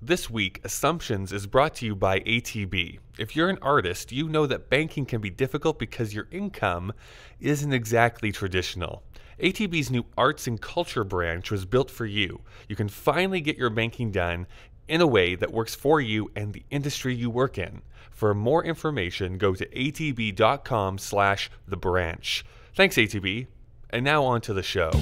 This week, Assumptions is brought to you by ATB. If you're an artist, you know that banking can be difficult because your income isn't exactly traditional. ATB's new arts and culture branch was built for you. You can finally get your banking done in a way that works for you and the industry you work in. For more information, go to atb.com/thebranch. Thanks, ATB. And now on to the show.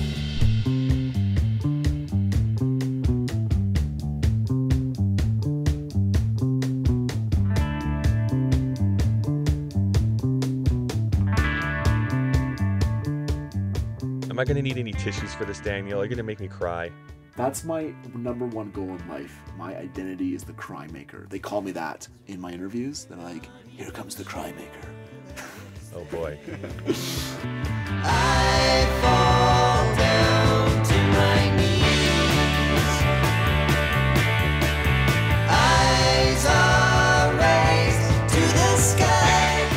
Am I going to need any tissues for this, Daniel? Are you going to make me cry? That's my number one goal in life. My identity is the cry maker. They call me that in my interviews. They're like, here comes the cry maker. Oh boy. I fall down to my knees. Eyes are raised to the sky.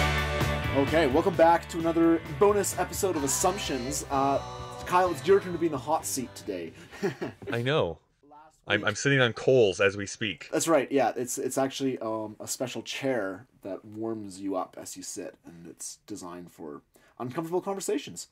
Okay, welcome back to another bonus episode of Assumptions. Kyle, it's your turn to be in the hot seat today. I know. I'm sitting on coals as we speak. That's right. Yeah, it's actually a special chair that warms you up as you sit, and it's designed for uncomfortable conversations.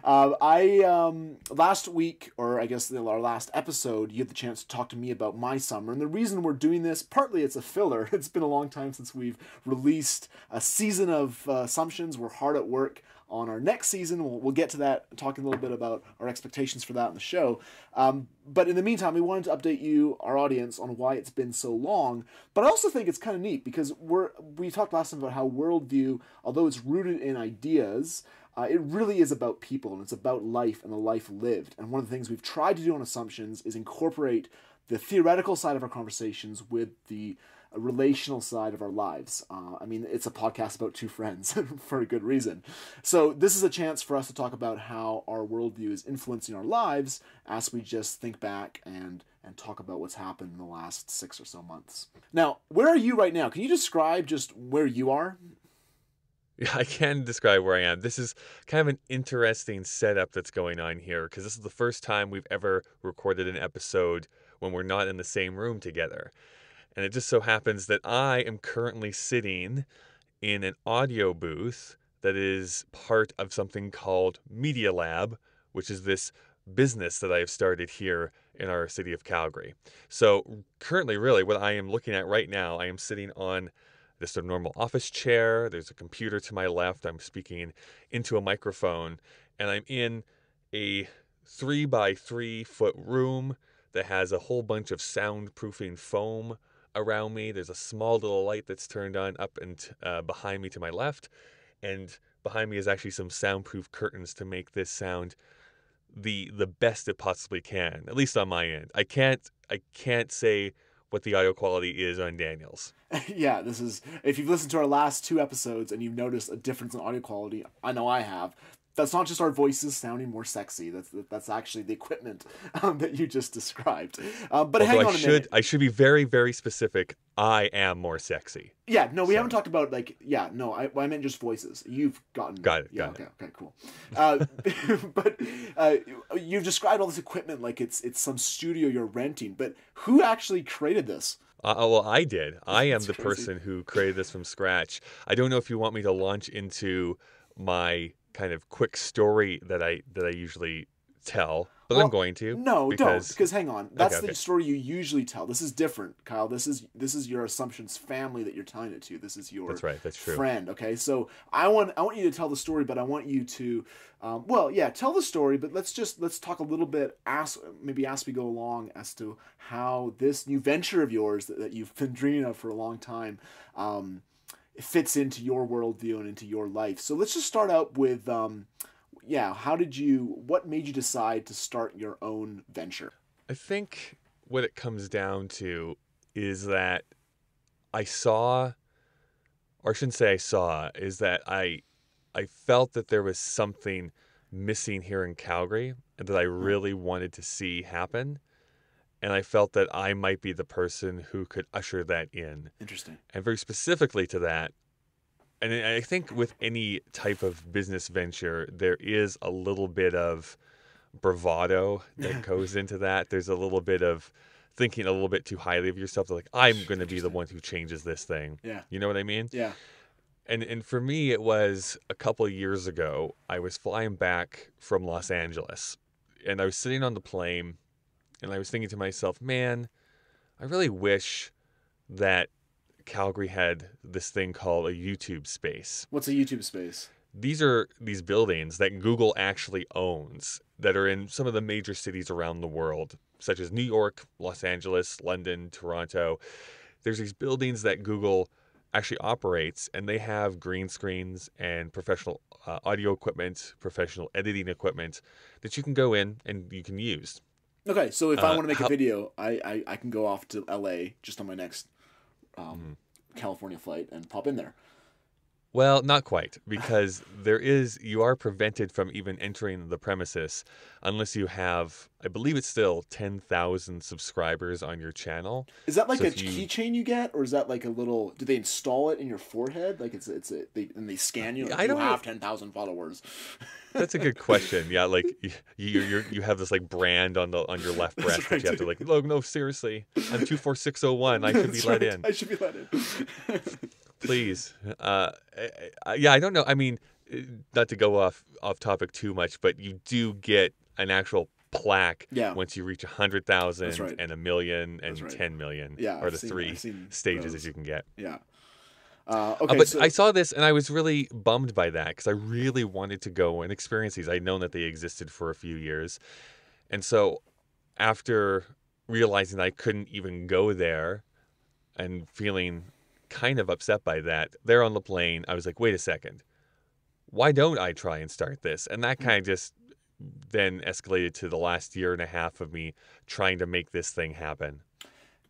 Last week, or I guess our last episode, you had the chance to talk to me about my summer, and the reason we're doing this, partly it's a filler. It's been a long time since we've released a season of Assumptions. We're hard at work on our next season. We'll get to that, talking a little bit about our expectations for that in the show. But in the meantime, we wanted to update you, our audience, on why it's been so long. But I also think it's kind of neat because we talked last time about how worldview, although it's rooted in ideas, it really is about people, and it's about life and the life lived. And one of the things we've tried to do on Assumptions is incorporate the theoretical side of our conversations with the relational side of our lives. I mean, it's a podcast about two friends for a good reason. So this is a chance for us to talk about how our worldview is influencing our lives as we just think back and talk about what's happened in the last 6 or so months. Now, where are you right now? Can you describe just where you are? Yeah, I can describe where I am. This is kind of an interesting setup that's going on here because this is the first time we've ever recorded an episode when we're not in the same room together. And it just so happens that I am currently sitting in an audio booth that is part of something called Media Lab, which is this business that I have started here in our city of Calgary. So currently, really, what I am looking at right now, I am sitting on just a normal office chair. There's a computer to my left. I'm speaking into a microphone, and I'm in a 3-by-3 foot room that has a whole bunch of soundproofing foam around me. There's a small little light that's turned on up and behind me to my left, and behind me is actually some soundproof curtains to make this sound the best it possibly can, at least on my end. I can't say what the audio quality is on Daniel's. Yeah, this is, if you've listened to our last 2 episodes and you've noticed a difference in audio quality, I know I have. That's not just our voices sounding more sexy. That's actually the equipment that you just described. But hang on a minute. I should be very, very specific. I am more sexy. Yeah, no, we haven't talked about, like, yeah, no, I meant just voices. You've gotten... Got it, yeah, got it. Okay, cool. But you've described all this equipment like it's some studio you're renting, but who actually created this? Well, I did. I am the crazy. person who created this from scratch. I don't know if you want me to launch into my kind of quick story that I usually tell, but I'm going to. No, don't, because hang on. That's okay. The story you usually tell. This is different, Kyle. This is your Assumptions family that you're telling it to. This is your That's true. friend. Okay, so I want you to tell the story, but I want you to, tell the story. But let's talk a little bit, maybe as we go along, as to how this new venture of yours that you've been dreaming of for a long time, it fits into your worldview and into your life. So let's just start out with, what made you decide to start your own venture? I think what it comes down to is that I saw, or I shouldn't say I saw, is that I felt that there was something missing here in Calgary and that I really wanted to see happen. And I felt that I might be the person who could usher that in. Interesting. And very specifically to that, and I think with any type of business venture, there is a little bit of bravado that goes into that. There's a little bit of thinking a little bit too highly of yourself. They're like, I'm going to be the one who changes this thing. Yeah. You know what I mean? Yeah. And for me, it was a couple of years ago. I was flying back from Los Angeles, and I was sitting on the plane, and I was thinking to myself, man, I really wish that Calgary had this thing called a YouTube space. What's a YouTube space? These are these buildings that Google actually owns that are in some of the major cities around the world, such as New York, Los Angeles, London, Toronto. There's these buildings that Google actually operates, and they have green screens and professional audio equipment, professional editing equipment that you can go in and you can use. Okay, so if I want to make how- a video, I can go off to LA just on my next California flight and pop in there. Well, not quite, because you are prevented from even entering the premises unless you have, I believe it's still 10,000 subscribers on your channel. Is that like So a if you- keychain you get, or is that like a little? Do they install it in your forehead? Like they scan you. Like, I don't you know. have 10,000 followers. That's a good question. Yeah, like you have this like brand on your left breast right, that you have to like, oh no, seriously, I'm 24601. I should be That's let right, in. I should be let in. Please. Yeah, I don't know. I mean, not to go off topic too much, but you do get an actual plaque Yeah. once you reach 100,000 That's right. and 1,000,000 and That's right. 10 million, Yeah, or I've the seen- three I've seen stages those. that you can get. Yeah. Okay, But so I saw this and I was really bummed by that because I really wanted to go and experience these. I'd known that they existed for a few years. And so after realizing I couldn't even go there and feeling kind of upset by that, there on the plane, I was like, wait a second. Why don't I try and start this? And that kind of just then escalated to the last year and a half of me trying to make this thing happen.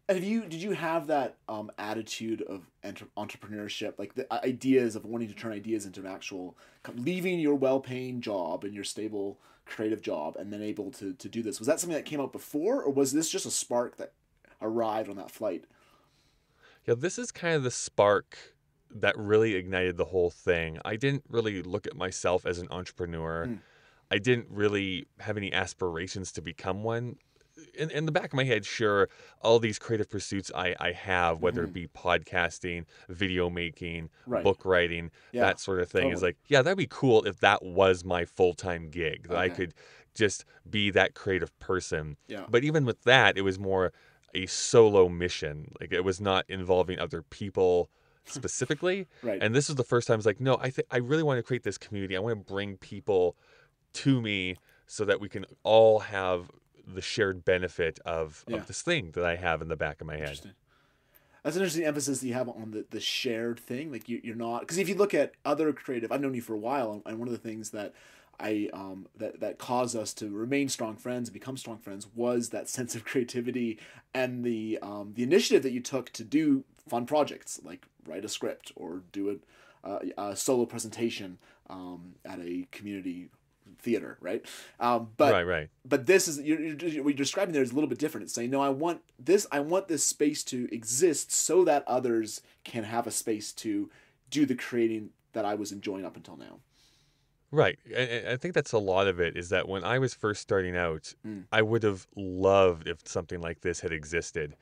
did you have that attitude of entrepreneurship, like the ideas of wanting to turn ideas into an actual, leaving your well-paying job and your stable creative job and then able to do this? Was that something that came out before, or was this just a spark that arrived on that flight? Yeah, this is kind of the spark that really ignited the whole thing. I didn't really look at myself as an entrepreneur. I didn't really have any aspirations to become one. In the back of my head, sure, all these creative pursuits I have, whether it be podcasting, video making, Right. book writing, Yeah, that sort of thing, is totally. like, yeah, that'd be cool if that was my full-time gig, that I Okay. could just be that creative person. Yeah. But even with that, it was more a solo mission. Like, it was not involving other people specifically. Right. And this is the first time I was like, no, I really want to create this community. I want to bring people to me so that we can all have the shared benefit of Yeah. this thing that I have in the back of my head. Interesting. That's an interesting emphasis that you have on the shared thing. Like you're not, because if you look at other creative, I've known you for a while, and one of the things that that caused us to remain strong friends and become strong friends was that sense of creativity and the initiative that you took to do fun projects like write a script or do a solo presentation at a community theater, right? But Right. but this is what you're describing there is a little bit different. It's saying, no, I want this space to exist so that others can have a space to do the creating that I was enjoying up until now. Right. And I think that's a lot of it, is that when I was first starting out, Mm. I would have loved if something like this had existed.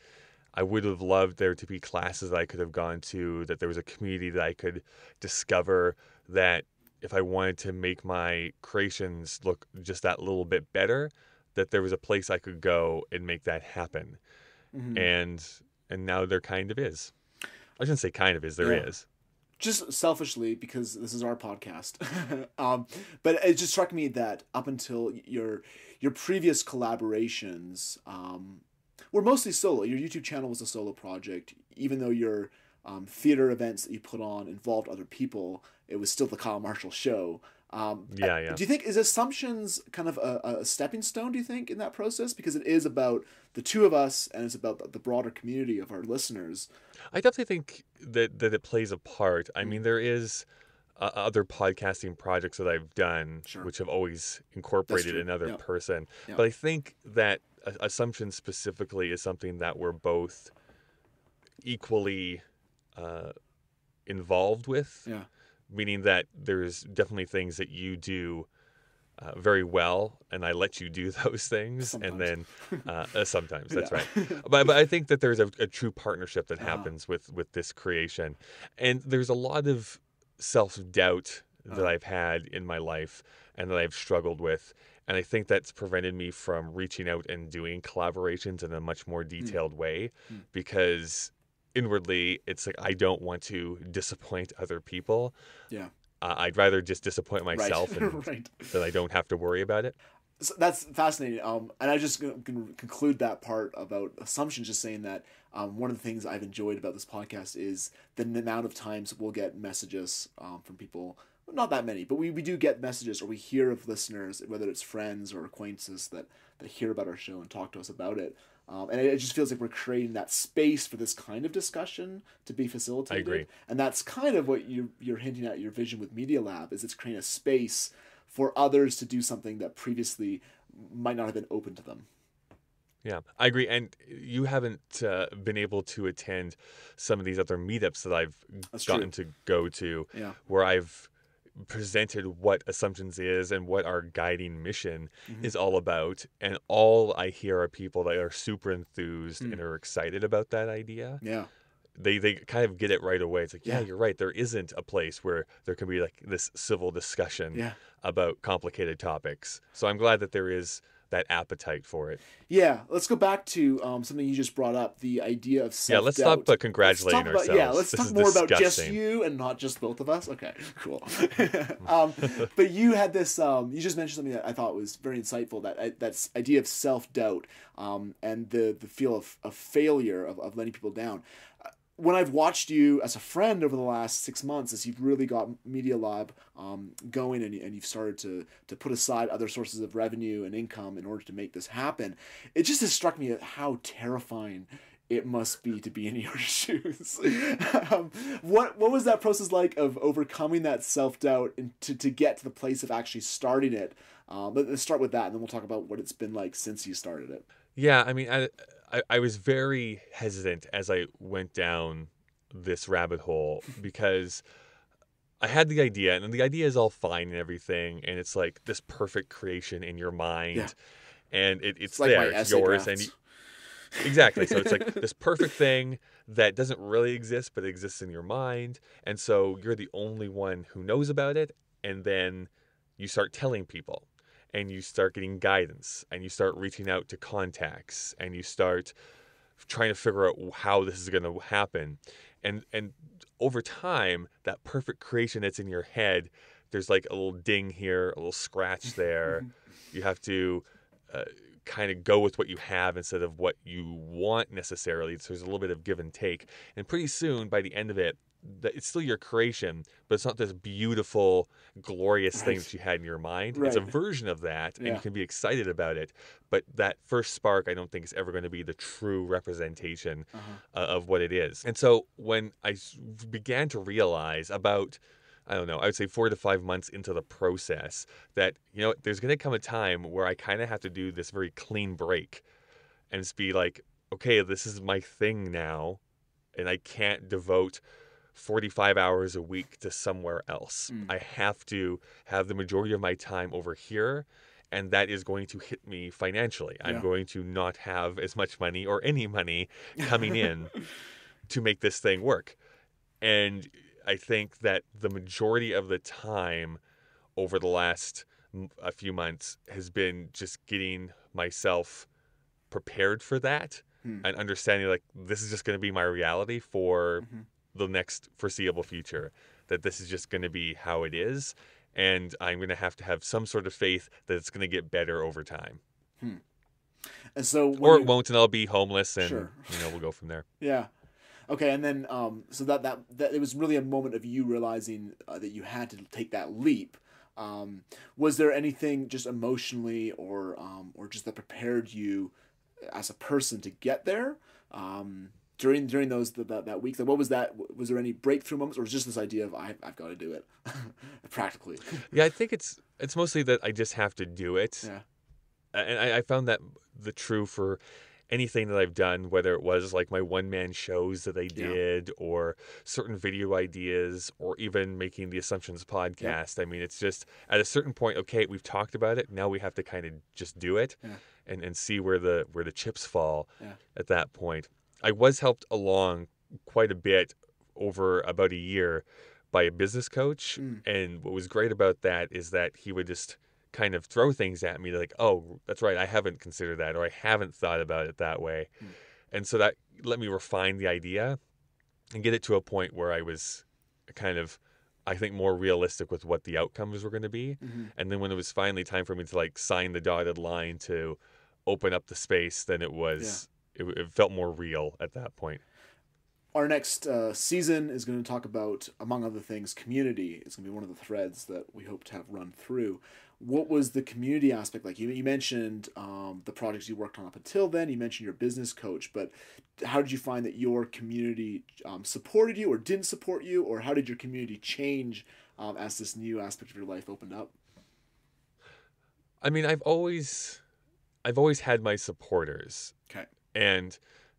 I would have loved there to be classes that I could have gone to, that there was a community that I could discover, that if I wanted to make my creations look just that little bit better, that there was a place I could go and make that happen. Mhm. And now there kind of is. I shouldn't say kind of is, there Yeah. is. Just selfishly, because this is our podcast, but it just struck me that up until your previous collaborations were mostly solo. Your YouTube channel was a solo project, even though your theater events that you put on involved other people. It was still the Kyle Marshall Show. Yeah. Do you think is Assumptions kind of a stepping stone? Do you think in that process, because it is about the two of us and it's about the broader community of our listeners? I definitely think that it plays a part. I mean, there is other podcasting projects that I've done, Sure. which have always incorporated true. another Yeah. person. Yeah. But I think that Assumption specifically is something that we're both equally involved with. Yeah. Meaning that there's definitely things that you do very well, and I let you do those things. And Sometimes. then sometimes that's Yeah. right. But I think that there's a true partnership that Uh-huh. happens with this creation, and there's a lot of self-doubt that Uh-huh. I've had in my life and that I've struggled with. And I think that's prevented me from reaching out and doing collaborations in a much more Hmm. detailed way, Hmm. because inwardly it's like I don't want to disappoint other people. Yeah. I'd rather just disappoint Right. myself and Right. that I don't have to worry about it. So that's fascinating. And I just can conclude that part about assumptions, just saying that one of the things I've enjoyed about this podcast is the amount of times we'll get messages from people. Not that many, but we do get messages, or we hear of listeners, whether it's friends or acquaintances that hear about our show and talk to us about it. And it just feels like we're creating that space for this kind of discussion to be facilitated. I agree. And that's kind of what you're hinting at your vision with Media Lab, is it's creating a space for others to do something that previously might not have been open to them. Yeah, I agree. And you haven't been able to attend some of these other meetups that I've That's gotten true. to go to, Yeah. where I've presented what Assumptions is and what our guiding mission Mhm. is all about. And all I hear are people that are super enthused Mm. and are excited about that idea. Yeah. They kind of get it right away. It's like, yeah, Yeah. you're right. There isn't a place where there can be like this civil discussion Yeah. about complicated topics. So I'm glad that there is that appetite for it. Yeah, let's go back to something you just brought up, the idea of Yeah, self-doubt. let's stop congratulating Let's talk about, ourselves. let's This talk is more about just disgusting. you and not just both of us. Okay, cool. But you had this, you just mentioned something that I thought was very insightful, that idea of self-doubt and the feel of failure, of letting people down. When I've watched you as a friend over the last 6 months, as you've really got Media Lab going, and you've started to put aside other sources of revenue and income in order to make this happen, it just has struck me at how terrifying it must be to be in your shoes. What was that process like of overcoming that self-doubt and to get to the place of actually starting it? Let's start with that, and then we'll talk about what it's been like since you started it. Yeah, I mean, I was very hesitant as I went down this rabbit hole because I had the idea, and the idea is all fine and everything, and it's like this perfect creation in your mind, Yeah. and it's It's like there, my it's essay yours, drafts. and exactly. So it's like this perfect thing that doesn't really exist, but exists in your mind, and so you're the only one who knows about it, and then you start telling people. And you start getting guidance, and you start reaching out to contacts, and you start trying to figure out how this is going to happen. And over time, that perfect creation that's in your head, there's like a little ding here, a little scratch there. You have to kind of go with what you have instead of what you want necessarily. So there's a little bit of give and take. And pretty soon, by the end of it, it's still your creation, but it's not this beautiful, glorious thing Right. that you had in your mind. It's a Right. version of that, and Yeah. you can be excited about it. But that first spark, I don't think is ever going to be the true representation of what it is. And so when I began to realize about, I don't know, I would say 4 to 5 months into the process, that, you know, there's going to come a time where I kind of have to do this very clean break and just be like, okay, this is my thing now, and I can't devote 45 hours a week to somewhere else. Mm. I have to have the majority of my time over here, and that is going to hit me financially. Yeah. I'm going to not have as much money or any money coming in to make this thing work. And I think that the majority of the time over the last a few months has been just getting myself prepared for that Hmm. and understanding like this is just going to be my reality for Mhm. the next foreseeable future, that this is just going to be how it is, and I'm going to have some sort of faith that it's going to get better over time, And so when or you- it won't, and I'll be homeless, and Sure. we'll go from there. Yeah. Okay, and then so that it was really a moment of you realizing that you had to take that leap. Was there anything just emotionally or just that prepared you as a person to get there during those that week? Like, what was that? Was there any breakthrough moments, or was it just this idea of I've got to do it practically? Yeah, I think it's mostly that I just have to do it. Yeah. And I found that the true for anything that I've done, whether it was like my one-man shows that I Yeah. did, or certain video ideas, or even making the Assumptions podcast. I mean, it's just at a certain point, okay, we've talked about it. Now we have to kind of just do it Yeah. and see where the chips fall Yeah. at that point. I was helped along quite a bit over about a year by a business coach. Mm. And what was great about that is that he would just kind of throw things at me like, oh, that's right, I haven't considered that, or I haven't thought about it that way. Mm. And so that let me refine the idea and get it to a point where I was kind of, I think, more realistic with what the outcomes were going to be. Mm-hmm. And then when it was finally time for me to like sign the dotted line to open up the space, then it was, it felt more real at that point. Our next season is going to talk about, among other things, community. It's going to be one of the threads that we hope to have run through. What was the community aspect like? You mentioned the projects you worked on up until then. You mentioned your business coach, but how did you find that your community supported you or didn't support you, or how did your community change as this new aspect of your life opened up? I mean, I've always had my supporters. Okay. And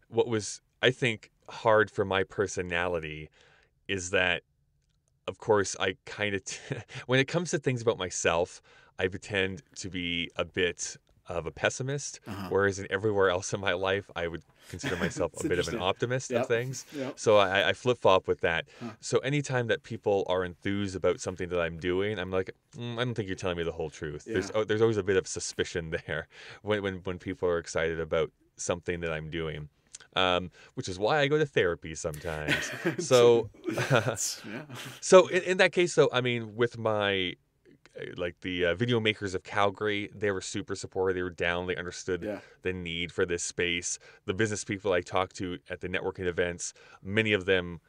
what was, I think, hard for my personality is that, of course, I kind of, when it comes to things about myself, I tend to be a bit of a pessimist, whereas in everywhere else in my life, I would consider myself It's a bit of an interesting. optimist Yep. of things. Yep. So I flip-flop with that. Huh. So anytime that people are enthused about something that I'm doing, I'm like, I don't think you're telling me the whole truth. Yeah. There's always a bit of suspicion there when people are excited about something that I'm doing. Which is why I go to therapy sometimes. So, Yeah. so in that case, though, I mean, with my like the video makers of Calgary, they were super supportive. They were down. They understood Yeah. the need for this space. The business people I talked to at the networking events, many of them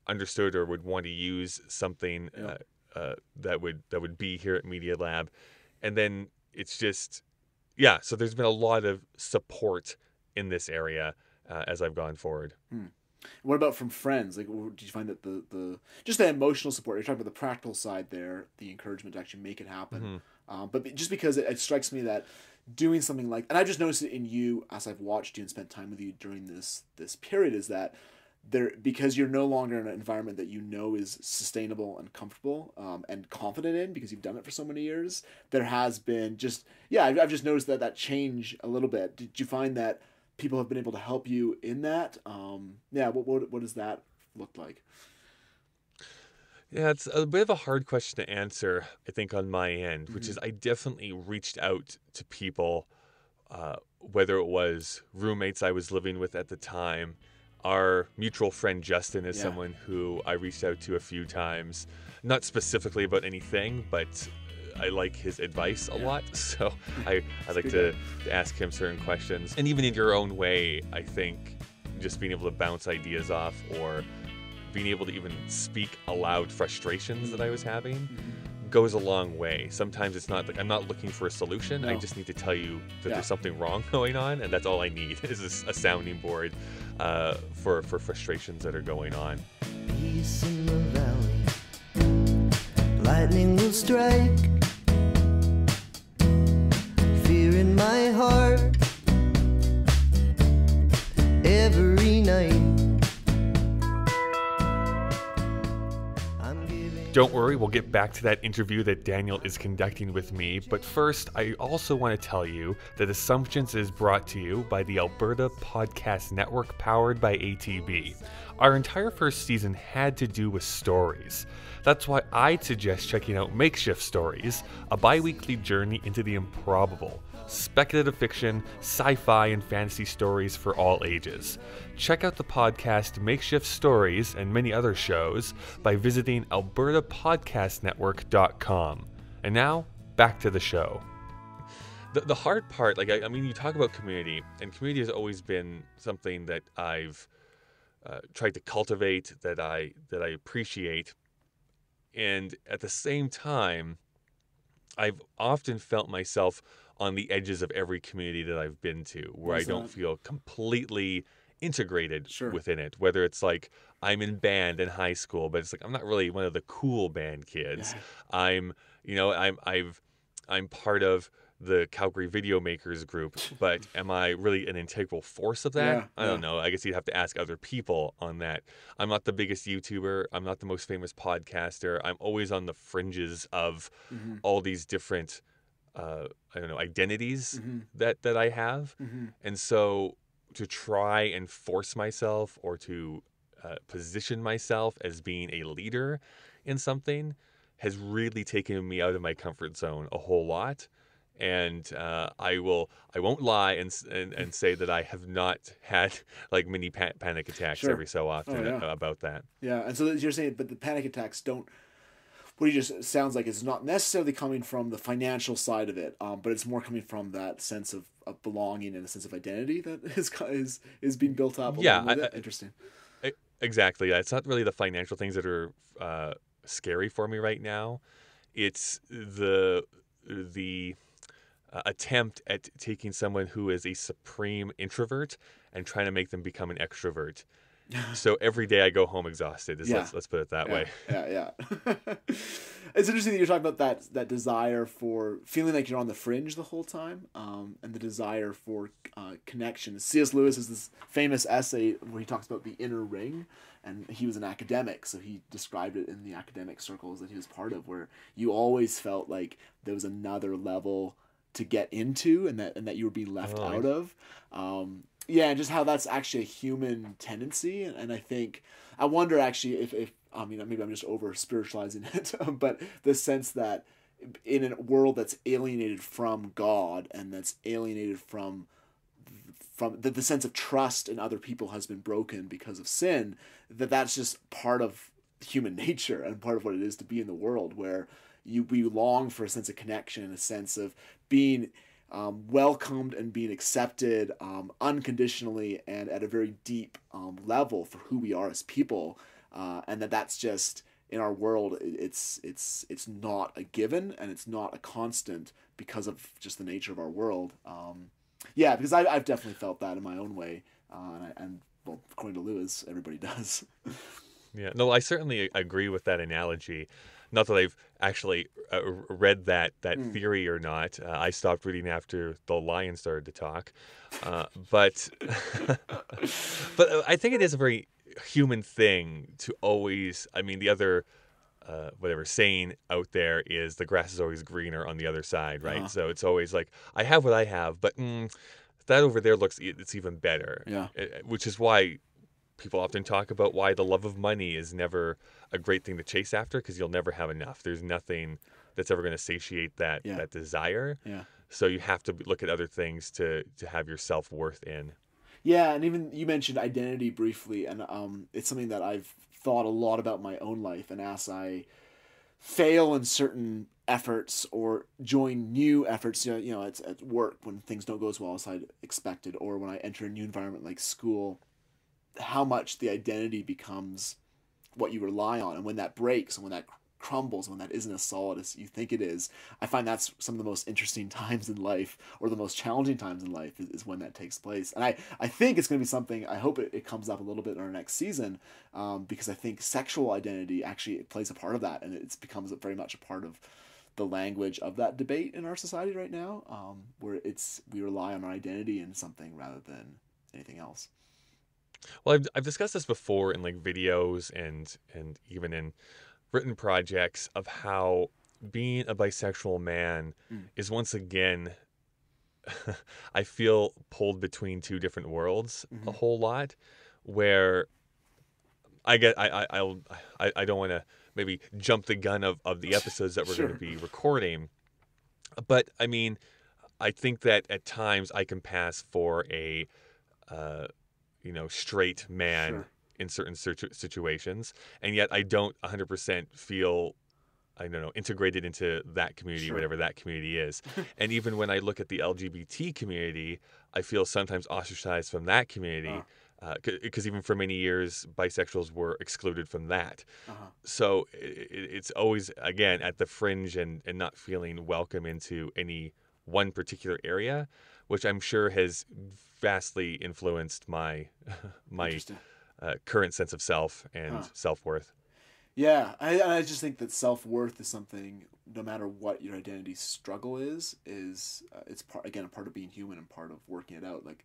understood or would want to use something that would be here at Media Lab. And then it's just, yeah. So there's been a lot of support in this area as I've gone forward. What about from friends? Like, did you find that the just the emotional support? You're talking about the practical side there, the encouragement to actually make it happen. But just because it strikes me that doing something like, and I've just noticed it in you as I've watched you and spent time with you during this period, is that because you're no longer in an environment that you know is sustainable and comfortable and confident in because you've done it for so many years. There has been I've just noticed that change a little bit. Did you find that people have been able to help you in that? What does that look like? Yeah, it's a bit of a hard question to answer, I think, on my end, which is I definitely reached out to people, whether it was roommates I was living with at the time. Our mutual friend Justin is someone who I reached out to a few times, not specifically about anything, but I like his advice a lot, so I like to ask him certain questions. And even in your own way, I think just being able to bounce ideas off or being able to even speak aloud frustrations that I was having goes a long way. Sometimes it's not like I'm not looking for a solution. I just need to tell you that there's something wrong going on, and that's all I need is a sounding board for frustrations that are going on. Peace in the valley, lightning will strike. Fear in my heart every night. Don't worry, we'll get back to that interview that Daniel is conducting with me, but first, I also want to tell you that Assumptions is brought to you by the Alberta Podcast Network powered by ATB. Our entire first season had to do with stories. That's why I'd suggest checking out Makeshift Stories, a bi-weekly journey into the improbable. Speculative fiction, sci-fi, and fantasy stories for all ages. Check out the podcast Makeshift Stories and many other shows by visiting albertapodcastnetwork.com. And now, back to the show. The hard part, I mean, you talk about community, and community has always been something that I've tried to cultivate, that I appreciate. And at the same time, I've often felt myself on the edges of every community that I've been to, where I don't feel completely integrated within it. Whether it's like I'm in band in high school, but it's like I'm not really one of the cool band kids. I'm part of the Calgary video makers group, but am I really an integral force of that? Yeah, I don't know. I guess you'd have to ask other people on that. I'm not the biggest YouTuber. I'm not the most famous podcaster. I'm always on the fringes of Mm-hmm. all these different, I don't know, identities Mm-hmm. that I have. Mm-hmm. And so to try and force myself or to position myself as being a leader in something has really taken me out of my comfort zone a whole lot. And I won't lie and say that I have not had like mini panic attacks Sure. every so Oh often yeah. about that. Yeah, and so you're saying, but the panic attacks don't. What you just sounds like it's not necessarily coming from the financial side of it, but it's more coming from that sense of belonging and a sense of identity that is being built up Yeah, along with it. Interesting. exactly. It's not really the financial things that are scary for me right now. It's the attempt at taking someone who is a supreme introvert and trying to make them become an extrovert. So every day I go home exhausted. Yeah. Let's put it that Yeah, way. yeah. It's interesting that you're talking about that desire for feeling like you're on the fringe the whole time, and the desire for connection. C.S. Lewis has this famous essay where he talks about the inner ring, and he was an academic, so he described it in the academic circles that he was part of, where you always felt like there was another level to get into, and that you were being left out of. Yeah, and just how that's actually a human tendency, and I wonder actually if I mean maybe I'm just over spiritualizing it, but the sense that in a world that's alienated from God and that's alienated from the sense of trust in other people has been broken because of sin, that's just part of human nature and part of what it is to be in the world, where we long for a sense of connection, a sense of being welcomed and being accepted unconditionally and at a very deep level for who we are as people, and that's just in our world. It's not a given and it's not a constant because of just the nature of our world. Yeah, because I've definitely felt that in my own way, and well, according to Lewis, everybody does. Yeah, no, I certainly agree with that analogy. Not that I've actually read that theory or not. I stopped reading after the lion started to talk, but but I think it is a very human thing to always. I mean, the other whatever saying out there is the grass is always greener on the other side, right? Uh-huh. So it's always like I have what I have, but that over there it's even better. Yeah. Which is why people often talk about why the love of money is never a great thing to chase after, because you'll never have enough. There's nothing that's ever going to satiate that desire. Yeah. So you have to look at other things to have your self-worth in. Yeah, and even you mentioned identity briefly, and it's something that I've thought a lot about my own life, and as I fail in certain efforts or join new efforts, it's at work when things don't go as well as I'd expected, or when I enter a new environment like school, how much the identity becomes what you rely on, and when that breaks and when that crumbles, when that isn't as solid as you think it is, I find that's some of the most interesting times in life, or the most challenging times in life, is when that takes place. And I think it's going to be something, I hope it comes up a little bit in our next season, because I think sexual identity actually plays a part of that, and it becomes very much a part of the language of that debate in our society right now, where we rely on our identity in something rather than anything else. Well, I've discussed this before in like videos and even in written projects of how being a bisexual man is once again I feel pulled between two different worlds a whole lot, where I don't want to maybe jump the gun of the episodes that we're Sure. going to be recording, but I mean, I think that at times I can pass for a straight man Sure. in certain situations, and yet I don't 100% feel, I don't know, integrated into that community, Sure. whatever that community is. And even when I look at the LGBT community, I feel sometimes ostracized from that community, because even for many years, bisexuals were excluded from that. So it's always, again, at the fringe and not feeling welcome into any one particular area, which I'm sure has vastly influenced my Interesting. current sense of self and self-worth. Yeah, I just think that self-worth is something, no matter what your identity struggle is it's part, again, a part of being human and part of working it out. Like,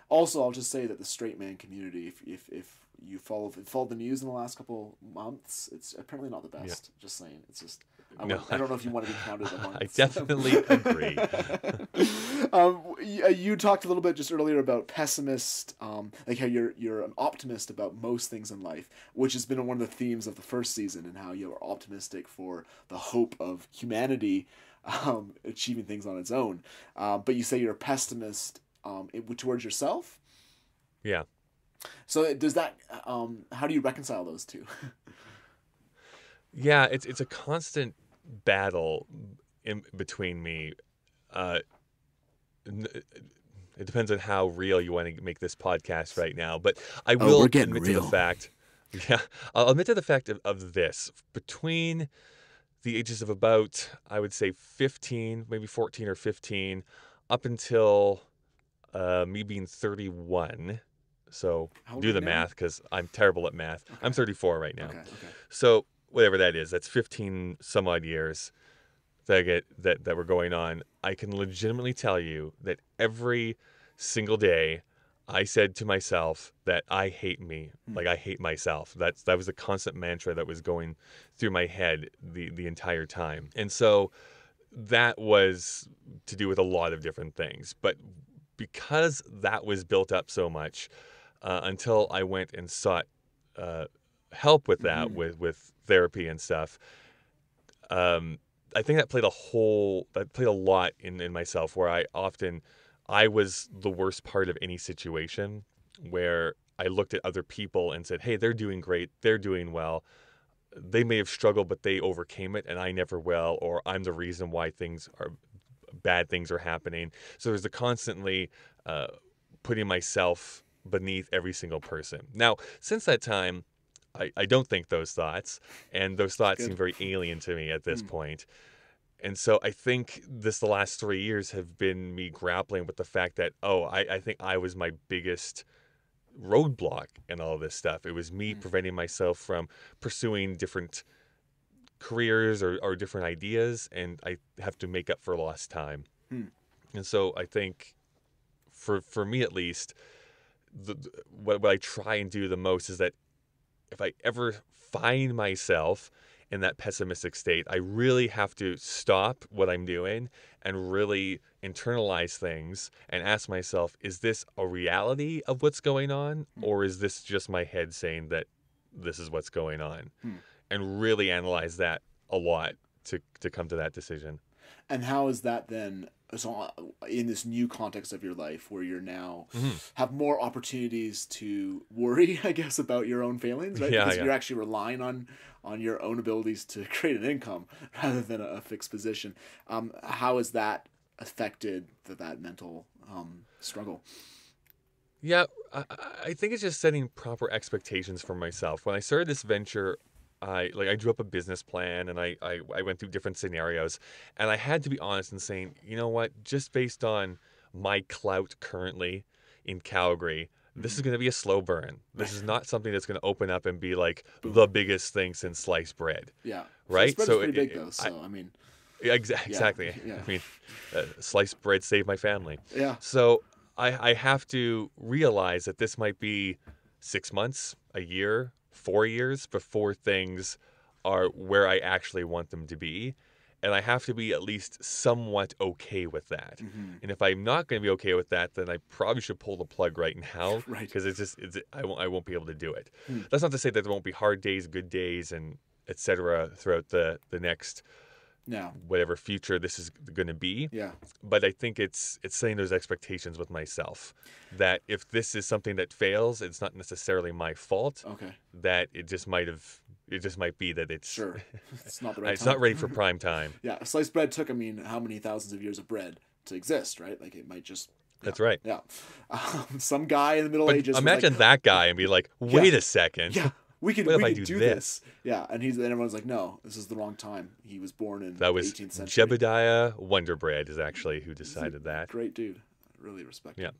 also, I'll just say that the straight man community, if you follow the news in the last couple months, it's apparently not the best. Yeah. Just saying, it's just. I don't know if you want to be counted among. I definitely agree. You talked a little bit just earlier about pessimist, like how you're an optimist about most things in life, which has been one of the themes of the first season, and how you're optimistic for the hope of humanity achieving things on its own. But you say you're a pessimist towards yourself. Yeah. So does that? How do you reconcile those two? Yeah, it's a constant battle in between me. It depends on how real you want to make this podcast right now, but I will admit to the fact. Yeah, I'll admit to the fact of this. Between the ages of about, I would say 15, maybe 14 or 15, up until me being 31. So do the math, because I'm terrible at math. Okay. I'm 34 right now. Okay. So whatever that is, that's 15 some odd years that were going on. I can legitimately tell you that every single day I said to myself that I hate me, like I hate myself. That was a constant mantra that was going through my head the entire time. And so that was to do with a lot of different things. But because that was built up so much, until I went and sought help with that, with therapy and stuff, I think that played a lot in myself, where I was the worst part of any situation, where I looked at other people and said, hey, they're doing great, they're doing well. They may have struggled, but they overcame it, and I never will, or I'm the reason why bad things are happening. So there's the constantly putting myself beneath every single person. Now, since that time, I don't think those thoughts, and those thoughts seem very alien to me at this point. And so I think the last 3 years have been me grappling with the fact that, I think I was my biggest roadblock in all this stuff. It was me preventing myself from pursuing different careers or different ideas, and I have to make up for lost time. And so I think, for me at least, what I try and do the most is that if I ever find myself in that pessimistic state, I really have to stop what I'm doing and really internalize things and ask myself, is this a reality of what's going on, or is this just my head saying that this is what's going on? And really analyze that a lot to come to that decision. And how is that then, so in this new context of your life, where you're now have more opportunities to worry, I guess, about your own failings, right? Because you're actually relying on your own abilities to create an income rather than a fixed position. How has that affected that mental struggle? Yeah, I think it's just setting proper expectations for myself. When I started this venture, I drew up a business plan, and I went through different scenarios, and I had to be honest in saying, you know what, just based on my clout currently in Calgary, this is going to be a slow burn. This is not something that's going to open up and be like the biggest thing since sliced bread. Yeah. Right? Sliced bread is pretty big, though, so I mean. Exactly. Yeah. I mean, sliced bread saved my family. Yeah. So I have to realize that this might be 6 months, a year, 4 years before things are where I actually want them to be. And I have to be at least somewhat okay with that. And if I'm not going to be okay with that, then I probably should pull the plug right now. Right. Because I won't be able to do it. That's not to say that there won't be hard days, good days, and et cetera throughout the next whatever future this is going to be. Yeah. But I think it's setting those expectations with myself, that if this is something that fails, it's not necessarily my fault. Okay. That it just might be that it's it's not the right it's time. Not ready for prime time. Yeah, sliced bread took, how many thousands of years of bread to exist, right? Like, it might just. That's right. Yeah. Some guy in the Middle Ages. Imagine that guy and be like, wait a second. Yeah. We can do this. Yeah, and everyone's like, no, this is the wrong time. He was born in the 18th century. Jebediah Wonderbread is actually who decided that. Great dude. Really respect him.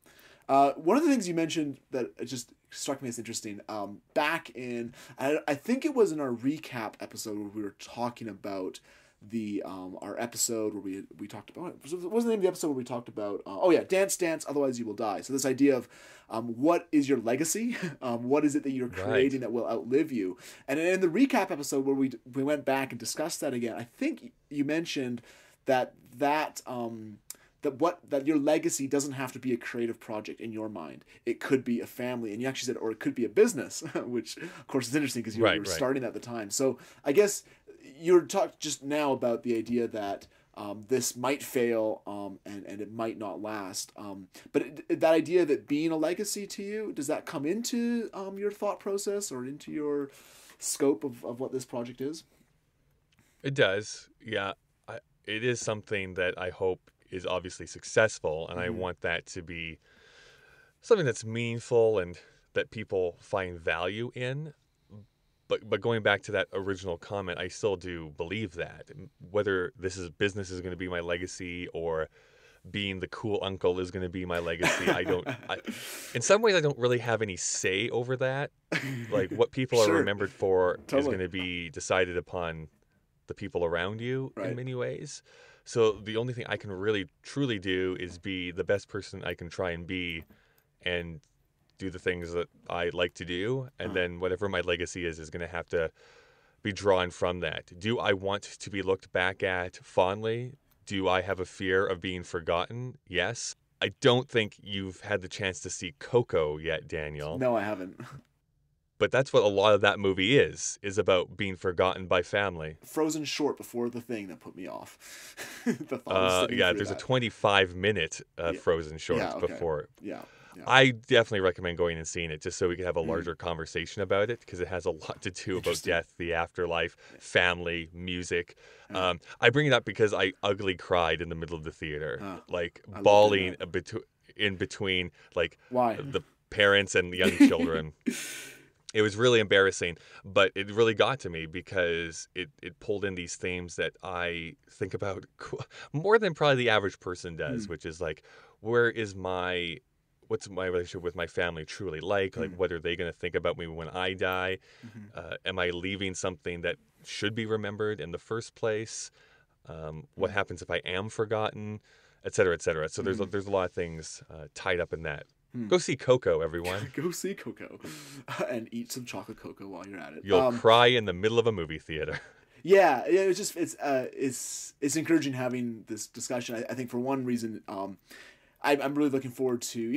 One of the things you mentioned that it just struck me as interesting, back in, I think it was in our recap episode where we were talking about the our episode where we talked about, what was the name of the episode where we talked about, Dance Dance Otherwise You Will Die. So this idea of what is your legacy, what is it that you're creating that will outlive you. And in the recap episode where we went back and discussed that again, I think you mentioned that your legacy doesn't have to be a creative project in your mind. It could be a family, and you actually said, or it could be a business, which of course is interesting because you were starting at the time. So I guess you were talking just now about the idea that this might fail, and it might not last. But that idea that being a legacy to you, does that come into your thought process or into your scope of what this project is? It does. Yeah. It is something that I hope is obviously successful, and I want that to be something that's meaningful and that people find value in. But going back to that original comment, I still do believe that. Whether business is going to be my legacy or being the cool uncle is going to be my legacy, in some ways I don't really have any say over that. Like what people are remembered for is going to be decided upon the people around you in many ways. So the only thing I can really truly do is be the best person I can try and be and do the things that I like to do. And then whatever my legacy is going to have to be drawn from that. Do I want to be looked back at fondly? Do I have a fear of being forgotten? Yes. I don't think you've had the chance to see Coco yet, Daniel. No, I haven't. But that's what a lot of that movie is about being forgotten by family. Frozen short before the thing that put me off. There's a 25-minute Frozen short before. Yeah. I definitely recommend going and seeing it just so we can have a larger conversation about it, because it has a lot to do about death, the afterlife, family, music. I bring it up because I ugly cried in the middle of the theater, bawling in between the parents and the young children. It was really embarrassing, but it really got to me because it pulled in these themes that I think about more than probably the average person does, which is like, what's my relationship with my family truly like? Like, what are they going to think about me when I die? Am I leaving something that should be remembered in the first place? What happens if I am forgotten? Et cetera, et cetera. So there's a lot of things tied up in that. Go see Coco, everyone. Go see Coco, and eat some chocolate cocoa while you're at it. You'll cry in the middle of a movie theater. Yeah, it's encouraging having this discussion. I think for one reason, I'm really looking forward to.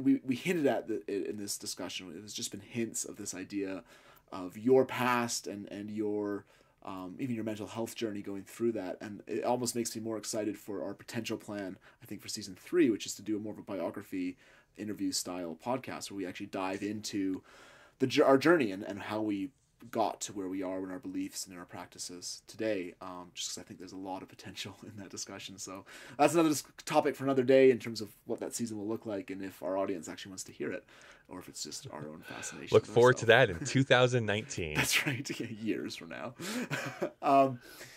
We hinted at in this discussion. It has just been hints of this idea of your past and your even your mental health journey going through that, and it almost makes me more excited for our potential plan. I think for season 3, which is to do more of a biography interview style podcast where we actually dive into our journey and how we got to where we are in our beliefs and in our practices today, just because I think there's a lot of potential in that discussion. So that's another topic for another day in terms of what that season will look like and if our audience actually wants to hear it or if it's just our own fascination. Look forward to that in 2019. That's right, years from now.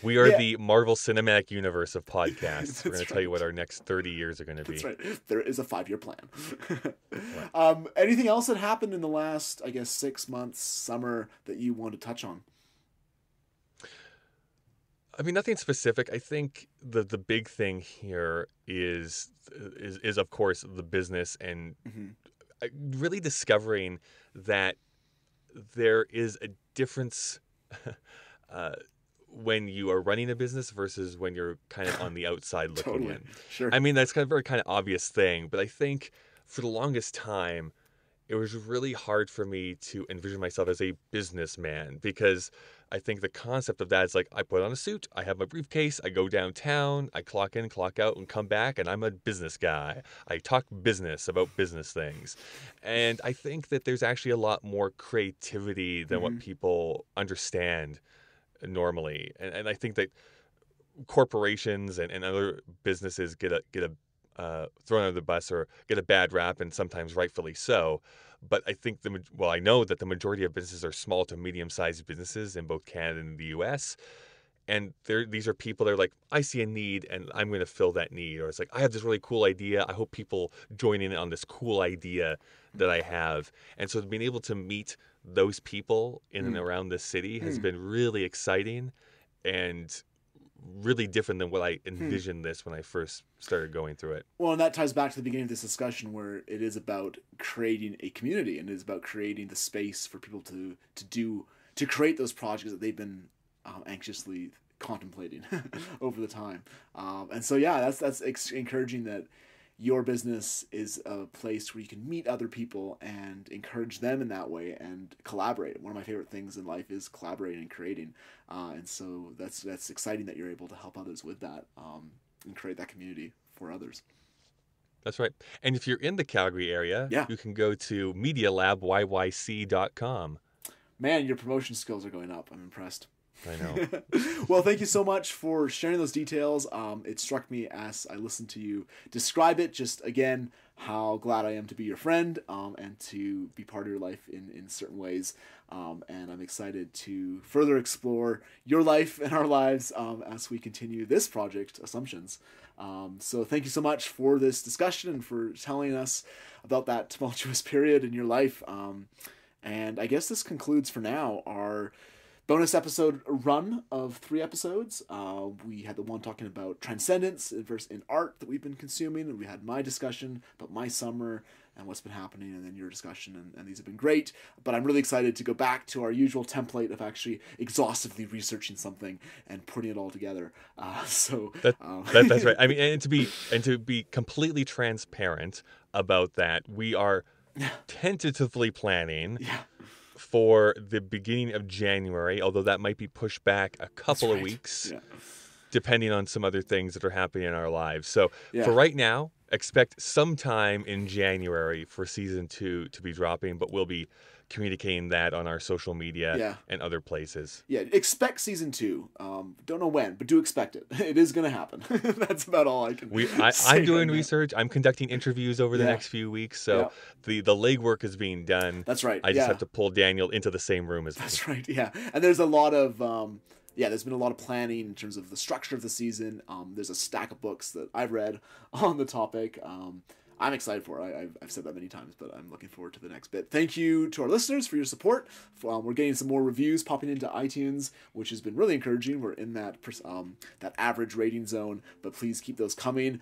We are the Marvel Cinematic Universe of podcasts. We're going to tell you what our next 30 years are going to be. That's right. There is a 5-year plan. Anything else that happened in the last, 6 months, summer, that you want to touch on? I mean, nothing specific. I think the big thing here is of course the business and really discovering that there is a difference when you are running a business versus when you're kind of on the outside looking in. Sure. I mean, that's kind of a very kind of obvious thing, but I think for the longest time, it was really hard for me to envision myself as a businessman, because I think the concept of that is like, I put on a suit, I have my briefcase, I go downtown, I clock in, clock out, and come back, and I'm a business guy. I talk business about business things. And I think that there's actually a lot more creativity than what people understand normally. And I think that corporations and other businesses get a thrown under the bus or get a bad rap, and sometimes rightfully so. But I think I know that the majority of businesses are small to medium-sized businesses in both Canada and the U.S. And these are people that are like, I see a need and I'm going to fill that need. Or it's like, I have this really cool idea. I hope people join in on this cool idea that I have. And so being able to meet those people in and around this city has been really exciting and really different than what I envisioned this when I first started going through it. Well, and that ties back to the beginning of this discussion, where it is about creating a community, and it is about creating the space for people to create those projects that they've been anxiously contemplating over the time. And so, yeah, that's encouraging that your business is a place where you can meet other people and encourage them in that way and collaborate. One of my favorite things in life is collaborating and creating. And so that's exciting that you're able to help others with that and create that community for others. That's right. And if you're in the Calgary area, Yeah. you can go to MediaLabYYC.com. Man, your promotion skills are going up. I'm impressed. I know. Well, thank you so much for sharing those details. It struck me as I listened to you describe it, just again, how glad I am to be your friend and to be part of your life in certain ways. And I'm excited to further explore your life and our lives as we continue this project, Assumptions. So thank you so much for this discussion and for telling us about that tumultuous period in your life. And I guess this concludes for now our bonus episode run of 3 episodes. We had the one talking about transcendence in art that we've been consuming, and we had my discussion about my summer and what's been happening, and then your discussion, and these have been great. But I'm really excited to go back to our usual template of actually exhaustively researching something and putting it all together. That's right. I mean, and to be completely transparent about that, we are tentatively planning for the beginning of January, although that might be pushed back a couple of weeks, depending on some other things that are happening in our lives. So for right now, expect sometime in January for season 2 to be dropping, but we'll be communicating that on our social media and other places. Yeah, expect season 2. Don't know when, but do expect it. It is going to happen. That's about all I can say. I'm doing research. I'm conducting interviews over the next few weeks. So the legwork is being done. That's right. I just have to pull Daniel into the same room as me. That's right, yeah. And there's a lot of... there's been a lot of planning in terms of the structure of the season. There's a stack of books that I've read on the topic. I'm excited for it. I've said that many times, but I'm looking forward to the next bit. Thank you to our listeners for your support. We're getting some more reviews popping into iTunes, which has been really encouraging. We're in that average rating zone, but please keep those coming.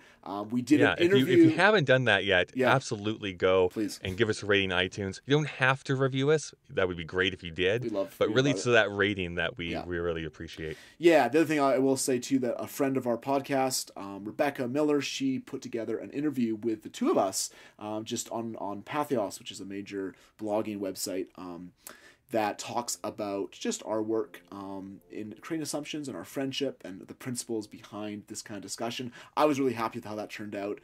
We did an interview. If you haven't done that yet, absolutely go please and give us a rating on iTunes. You don't have to review us. That would be great if you did. But really, it's that rating that we really appreciate. Yeah, the other thing I will say too, that a friend of our podcast, Rebecca Miller, she put together an interview with the two of us just on Pathos, which is a major blogging website that talks about just our work in creating assumptions and our friendship and the principles behind this kind of discussion. I was really happy with how that turned out.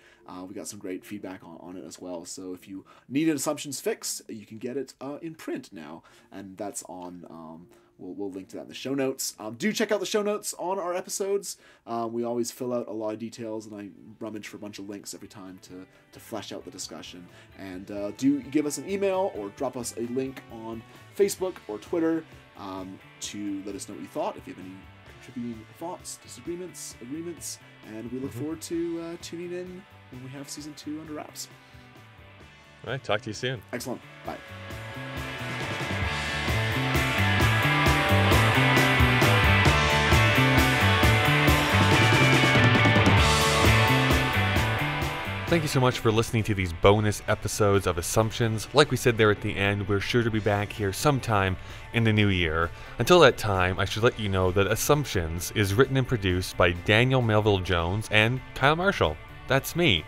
We got some great feedback on it as well. So if you need an assumptions fix, you can get it in print now, and that's on... We'll link to that in the show notes. Do check out the show notes on our episodes. We always fill out a lot of details, and I rummage for a bunch of links every time to flesh out the discussion. And do give us an email or drop us a link on Facebook or Twitter to let us know what you thought, if you have any contributing thoughts, disagreements, agreements. And we look forward to tuning in when we have season 2 under wraps. All right, talk to you soon. Excellent. Bye. Thank you so much for listening to these bonus episodes of Assumptions. Like we said there at the end, we're sure to be back here sometime in the new year. Until that time, I should let you know that Assumptions is written and produced by Daniel Melville Jones and Kyle Marshall. That's me.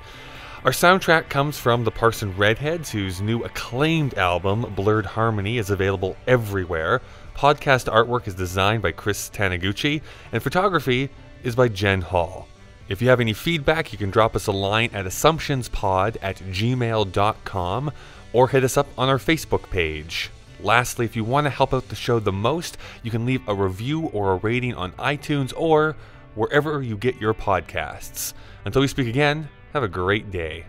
Our soundtrack comes from the Parson Redheads, whose new acclaimed album, Blurred Harmony, is available everywhere. Podcast artwork is designed by Chris Taniguchi, and photography is by Jen Hall. If you have any feedback, you can drop us a line at assumptionspod@gmail.com or hit us up on our Facebook page. Lastly, if you want to help out the show the most, you can leave a review or a rating on iTunes or wherever you get your podcasts. Until we speak again, have a great day.